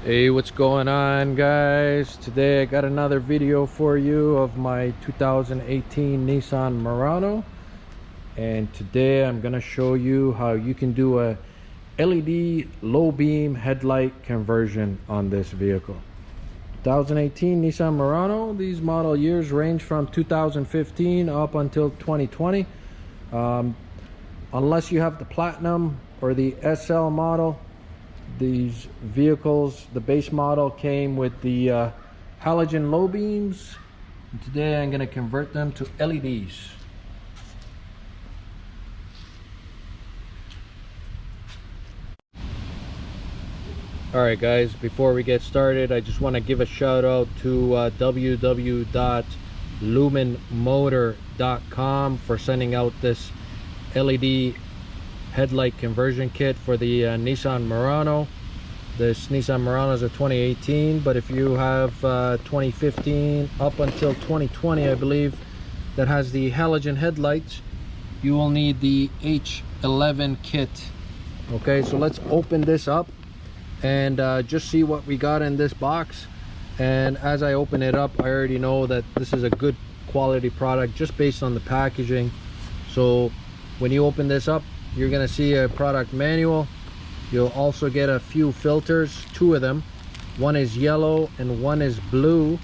Hey, what's going on, guys? Today I got another video for you of my 2018 Nissan Murano, and today I'm gonna show you how you can do a LED low beam headlight conversion on this vehicle. 2018 Nissan Murano. These model years range from 2015 up until 2020. Unless you have the Platinum or the SL model, these vehicles, the base model came with the halogen low beams. And today I'm going to convert them to LEDs. Alright guys, before we get started, I just want to give a shout out to www.lumenmotor.com for sending out this LED headlight conversion kit for the Nissan Murano. This Nissan Murano is a 2018, but if you have 2015 up until 2020, I believe, that has the halogen headlights, you will need the H11 kit. Okay, so let's open this up and just see what we got in this box. And as I open it up, I already know that this is a good quality product just based on the packaging. So when you open this up, you're going to see a product manual. You'll also get a few filters, two of them. One is yellow and one is blue,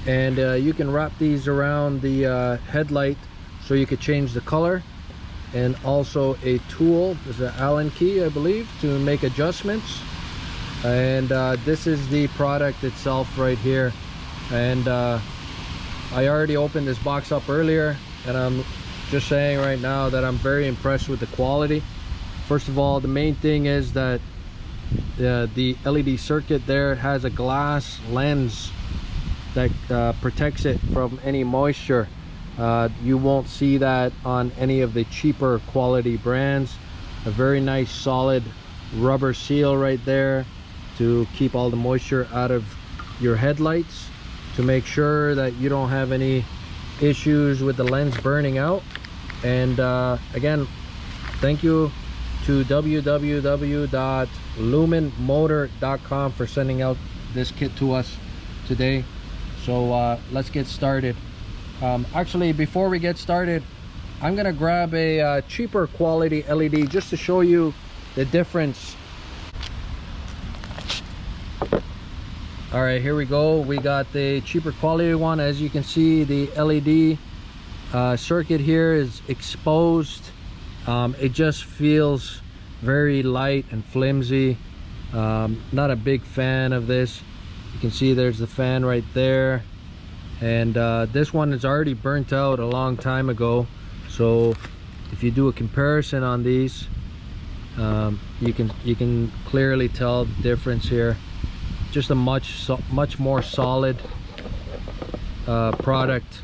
and you can wrap these around the headlight so you could change the color. And also a tool, there's an Allen key, I believe, to make adjustments. And this is the product itself right here. And I already opened this box up earlier, and I'm just saying right now that I'm very impressed with the quality. First of all, the main thing is that the LED circuit there has a glass lens that protects it from any moisture. You won't see that on any of the cheaper quality brands. A very nice solid rubber seal right there to keep all the moisture out of your headlights, to make sure that you don't have any issues with the lens burning out. And again, thank you to www.lumenmotor.com for sending out this kit to us today. So let's get started. Actually, before we get started, I'm gonna grab a cheaper quality LED just to show you the difference. All right, here we go. We got the cheaper quality one. As you can see, the LED circuit here is exposed. It just feels very light and flimsy. Not a big fan of this. You can see there's the fan right there, and this one is already burnt out a long time ago. So if you do a comparison on these, you can clearly tell the difference here. Just a much more solid product,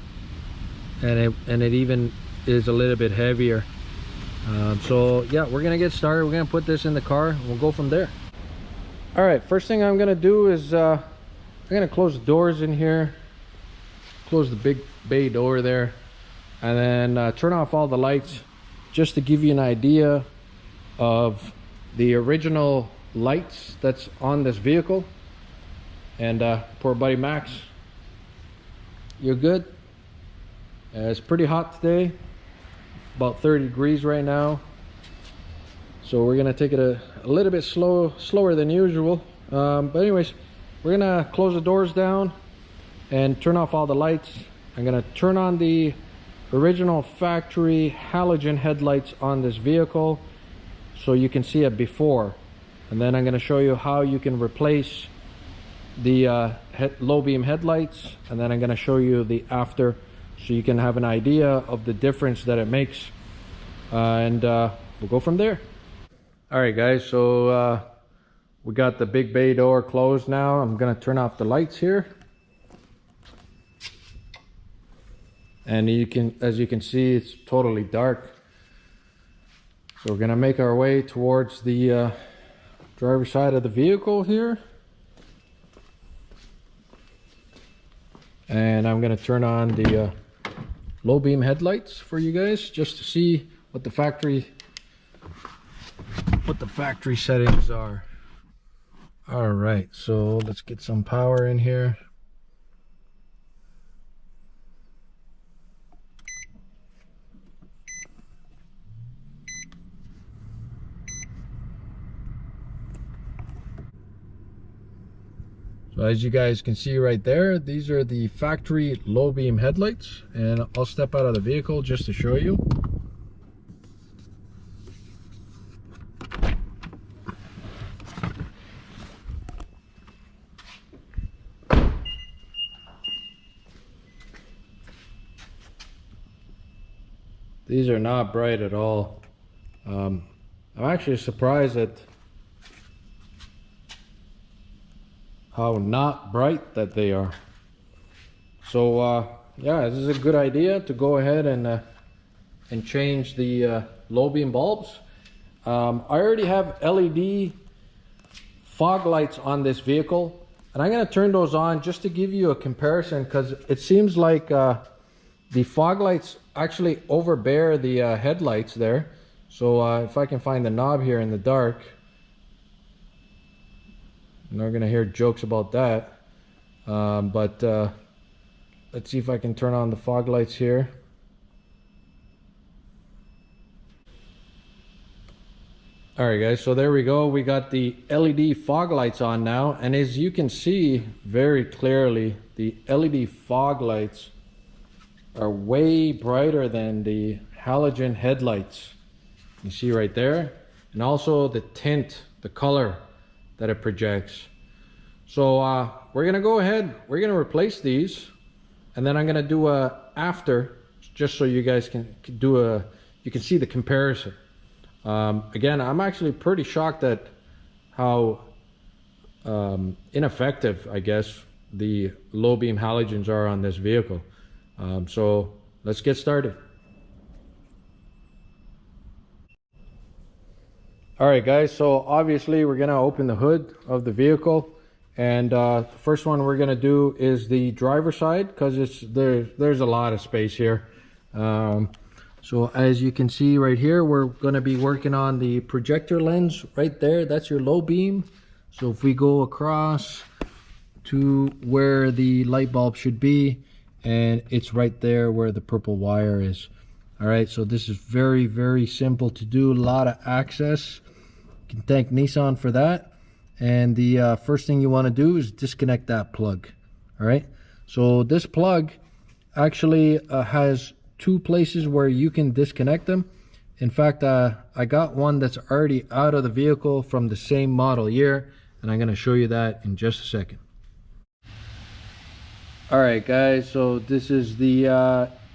and it even is a little bit heavier. So yeah, we're gonna get started. We're gonna put this in the car and we'll go from there. All right, first thing I'm gonna do is I'm gonna close the doors in here, close the big bay door there, and then turn off all the lights just to give you an idea of the original lights that's on this vehicle. And poor buddy Max, you're good. It's pretty hot today, about 30 degrees right now, so we're gonna take it a little bit slower than usual. But anyways, we're gonna close the doors down and turn off all the lights. I'm gonna turn on the original factory halogen headlights on this vehicle so you can see it before, and then I'm gonna show you how you can replace the low beam headlights, and then I'm going to show you the after so you can have an idea of the difference that it makes, and we'll go from there. All right guys, so we got the big bay door closed now. I'm going to turn off the lights here, and as you can see, it's totally dark. So we're going to make our way towards the driver's side of the vehicle here. And I'm going to turn on the low beam headlights for you guys just to see what the factory settings are. All right, so let's get some power in here. So as you guys can see right there, these are the factory low beam headlights, and I'll step out of the vehicle just to show you. These are not bright at all. I'm actually surprised at how not bright that they are. So yeah, this is a good idea to go ahead and change the low beam bulbs. I already have LED fog lights on this vehicle, and I'm going to turn those on just to give you a comparison, because it seems like the fog lights actually overbear the headlights there. So if I can find the knob here in the dark, and we're gonna hear jokes about that, but let's see if I can turn on the fog lights here. All right guys, so there we go. We got the LED fog lights on now, and as you can see very clearly, the LED fog lights are way brighter than the halogen headlights. You see right there, and also the tint, the color that it projects. So we're gonna go ahead, we're gonna replace these, and then I'm gonna do a after, just so you guys can do you can see the comparison. Again, I'm actually pretty shocked at how ineffective, I guess, the low beam halogens are on this vehicle. So let's get started. All right guys, so obviously we're gonna open the hood of the vehicle, and the first one we're gonna do is the driver's side, because there's a lot of space here. So as you can see right here, we're gonna be working on the projector lens right there. That's your low beam. So if we go across to where the light bulb should be, and it's right there where the purple wire is. All right, so this is very, very simple to do. A lot of access. You can thank Nissan for that. And the first thing you want to do is disconnect that plug. All right, so this plug actually has two places where you can disconnect them. In fact, I got one that's already out of the vehicle from the same model year, and I'm going to show you that in just a second. All right guys, so this is the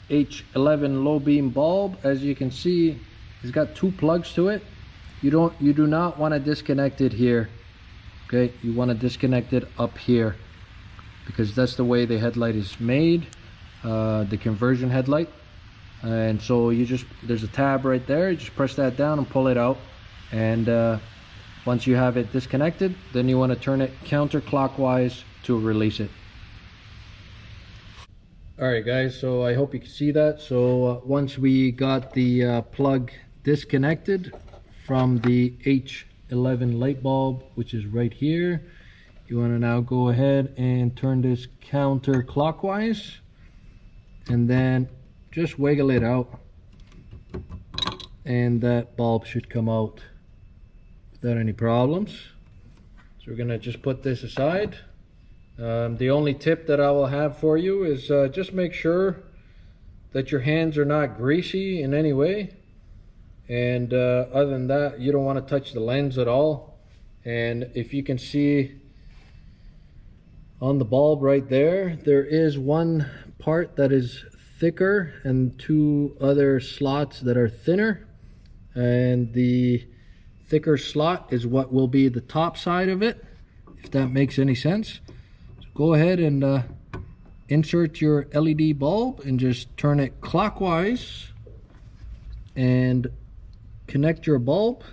H11 low beam bulb. As you can see, it's got two plugs to it. You do not want to disconnect it here. Okay, you want to disconnect it up here, because that's the way the headlight is made, the conversion headlight. And so there's a tab right there. You just press that down and pull it out, and once you have it disconnected, then you want to turn it counterclockwise to release it. All right guys, so I hope you can see that. So once we got the plug disconnected from the H11 light bulb, which is right here, you want to now go ahead and turn this counterclockwise, and then just wiggle it out, and that bulb should come out without any problems. So we're gonna just put this aside. The only tip that I will have for you is just make sure that your hands are not greasy in any way, and other than that, you don't want to touch the lens at all. And if you can see on the bulb right there, there is one part that is thicker and two other slots that are thinner, and the thicker slot is what will be the top side of it, if that makes any sense. Go ahead and insert your LED bulb and just turn it clockwise and connect your bulb.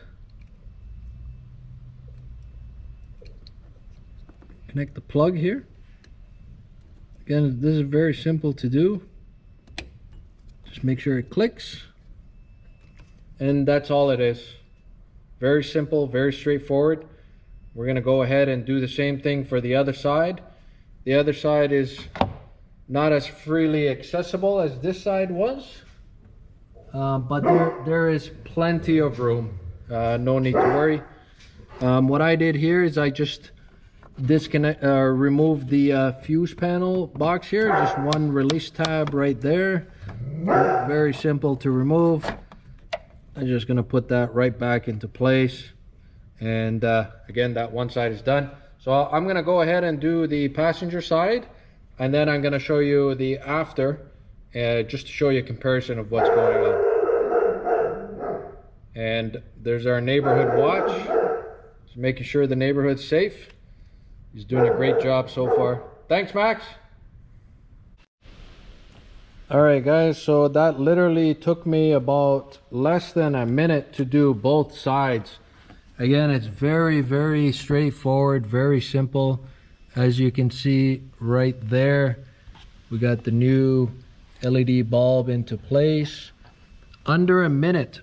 Connect the plug here. Again, this is very simple to do. Just make sure it clicks, and that's all it is. Very simple, very straightforward. we're gonna go ahead and do the same thing for the other side. The other side is not as freely accessible as this side was, but there is plenty of room. No need to worry. What I did here is I just removed the fuse panel box here. Just one release tab right there. Very simple to remove. I'm just gonna put that right back into place. And again, that one side is done. So I'm gonna go ahead and do the passenger side, and then I'm gonna show you the after, just to show you a comparison of what's going on. And there's our neighborhood watch. Just making sure the neighborhood's safe. He's doing a great job so far. Thanks, Max. All right, guys, so that literally took me about less than a minute to do both sides. Again, it's very, very straightforward, very simple. As you can see right there, we got the new LED bulb into place. Under a minute.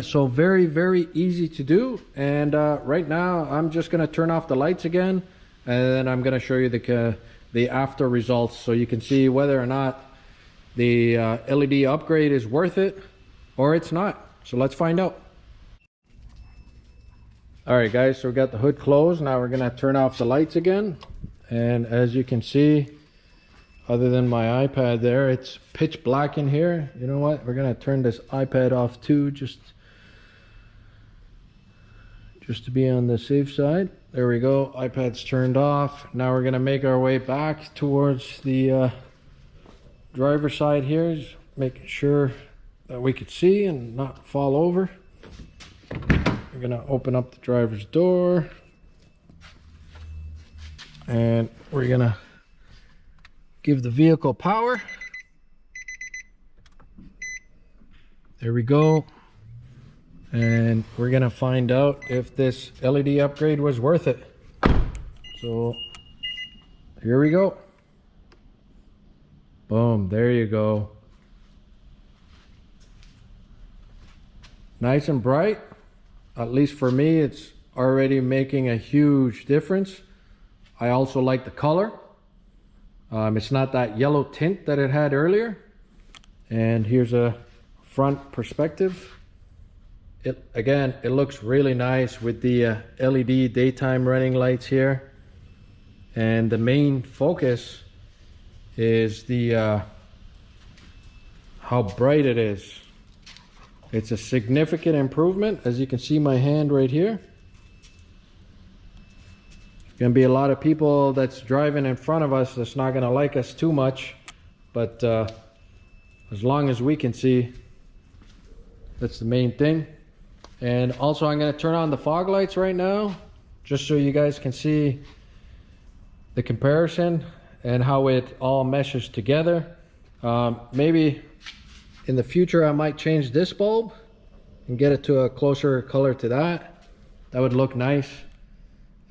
So very, very easy to do. And right now, I'm just gonna turn off the lights again, and then I'm gonna show you the after results so you can see whether or not the LED upgrade is worth it or it's not. So let's find out. All right, guys, so we got the hood closed. Now we're gonna turn off the lights again. And as you can see, other than my iPad there, it's pitch black in here. You know what? We're gonna turn this iPad off too, just to be on the safe side. There we go, iPad's turned off. Now we're gonna make our way back towards the driver's side here, just making sure that we could see and not fall over. We're gonna open up the driver's door, and we're gonna give the vehicle power. There we go. And we're gonna find out if this LED upgrade was worth it. So here we go. Boom, there you go. Nice and bright. At least for me, it's already making a huge difference. I also like the color. It's not that yellow tint that it had earlier. And here's a front perspective. Again, it looks really nice with the LED daytime running lights here. And the main focus is the how bright it is. It's a significant improvement. As you can see my hand right here. There's gonna be a lot of people that's driving in front of us that's not gonna like us too much, but as long as we can see, that's the main thing. And also I'm gonna turn on the fog lights right now, just so you guys can see the comparison and how it all meshes together. Maybe in the future I might change this bulb and get it to a closer color to that. That would look nice.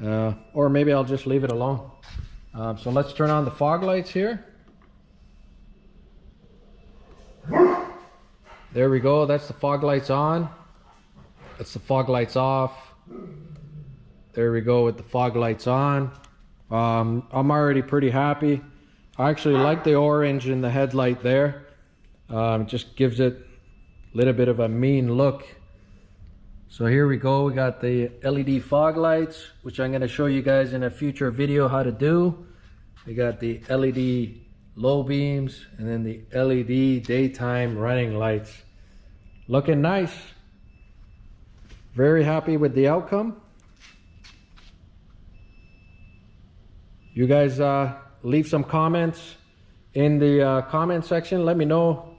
Or maybe I'll just leave it alone. So let's turn on the fog lights here. There we go, that's the fog lights on. That's the fog lights off. There we go with the fog lights on. I'm already pretty happy. I actually like the orange in the headlight there. Just gives it a little bit of a mean look. So here we go, we got the LED fog lights, which I'm gonna show you guys in a future video how to do. We got the LED low beams and then the LED daytime running lights. Looking nice. Very happy with the outcome. You guys leave some comments in the comment section. Let me know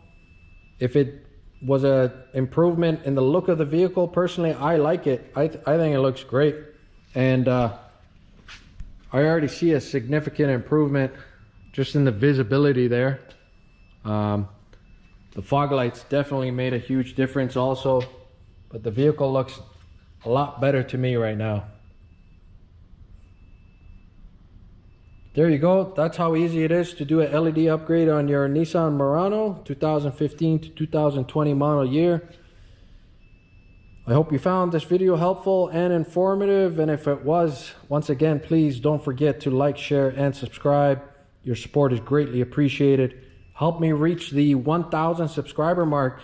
if it was an improvement in the look of the vehicle. Personally, I like it. I think it looks great. And I already see a significant improvement just in the visibility there. The fog lights definitely made a huge difference also, but the vehicle looks a lot better to me right now. There you go. That's how easy it is to do a LED upgrade on your Nissan Murano 2015 to 2020 model year. I hope you found this video helpful and informative, and if it was, once again, please don't forget to like, share, and subscribe. Your support is greatly appreciated. Help me reach the 1,000 subscriber mark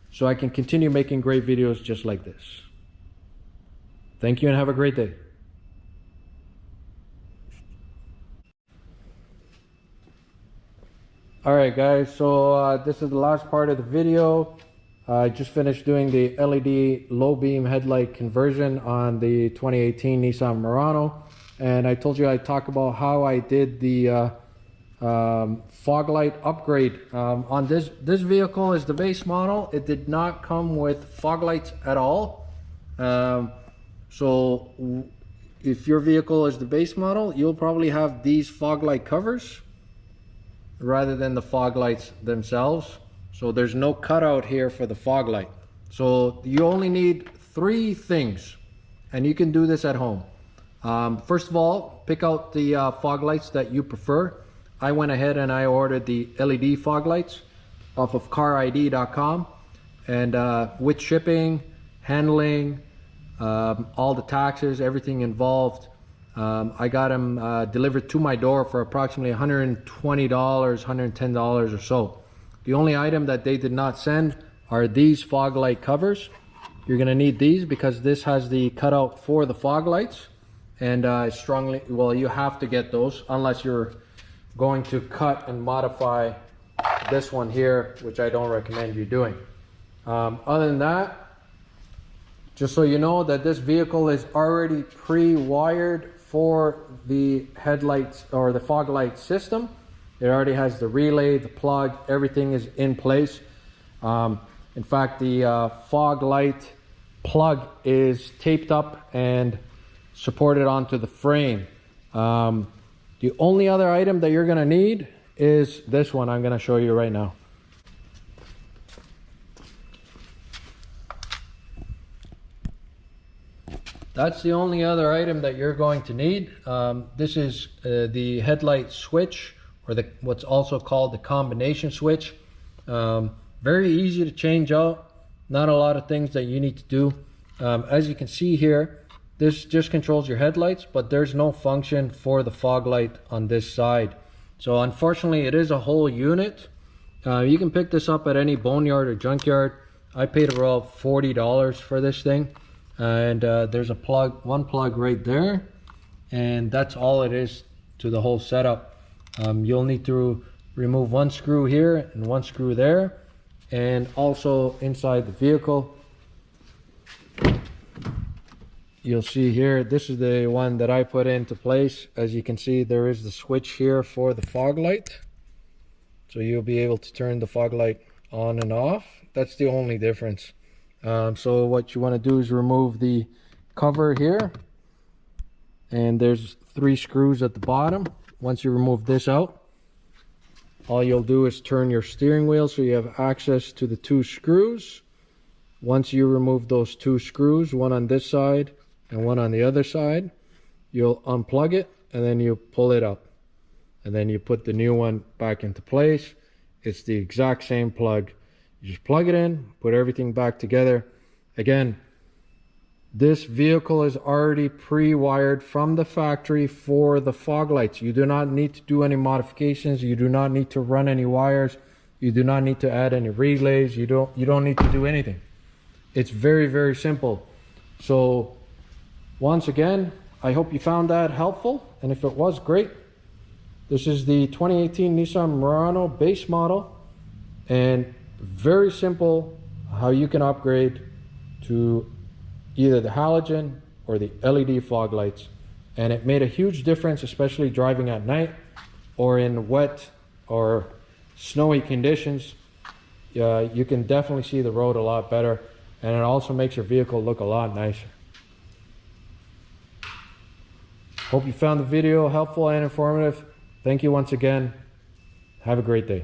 so I can continue making great videos just like this. Thank you and have a great day. Alright guys, so this is the last part of the video. I just finished doing the LED low beam headlight conversion on the 2018 Nissan Murano, and I told you I'd talk about how I did the fog light upgrade. On this vehicle is the base model. It did not come with fog lights at all. So if your vehicle is the base model, you'll probably have these fog light covers rather than the fog lights themselves. So there's no cutout here for the fog light. So you only need 3 things, and you can do this at home. First of all, pick out the fog lights that you prefer. I went ahead and I ordered the LED fog lights off of carid.com, and with shipping, handling, all the taxes, everything involved, I got them delivered to my door for approximately $120, $110 or so. The only item that they did not send are these fog light covers. You're going to need these because this has the cutout for the fog lights, and you have to get those unless you're going to cut and modify this one here, which I don't recommend you doing. Other than that, just so you know that this vehicle is already pre-wired for the headlights or the fog light system. It already has the relay, the plug, everything is in place. In fact, the fog light plug is taped up and supported onto the frame. The only other item that you're gonna need is this one I'm gonna show you right now. That's the only other item that you're going to need. This is the headlight switch, or what's also called the combination switch. Very easy to change out. Not a lot of things that you need to do. As you can see here, this just controls your headlights, but there's no function for the fog light on this side. So unfortunately, it is a whole unit. You can pick this up at any boneyard or junkyard. I paid about $40 for this thing. And there's one plug right there. And that's all it is to the whole setup. You'll need to remove one screw here and one screw there, and also inside the vehicle you'll see here, this is the one that I put into place. As you can see, there is the switch here for the fog light, so you'll be able to turn the fog light on and off. That's the only difference. So what you want to do is remove the cover here, and there's 3 screws at the bottom. Once you remove this out, all you'll do is turn your steering wheel so you have access to the 2 screws. Once you remove those 2 screws, one on this side and one on the other side, you'll unplug it and then you pull it up. And then you put the new one back into place. It's the exact same plug. You just plug it in, put everything back together. Again, this vehicle is already pre-wired from the factory for the fog lights. You do not need to do any modifications. You do not need to run any wires. You do not need to add any relays. You don't need to do anything. It's very, very simple. So once again, I hope you found that helpful. And if it was, great. This is the 2018 Nissan Murano base model, and very simple how you can upgrade to either the halogen or the LED fog lights. And it made a huge difference, especially driving at night or in wet or snowy conditions. You can definitely see the road a lot better, and it also makes your vehicle look a lot nicer. Hope you found the video helpful and informative. Thank you once again. Have a great day.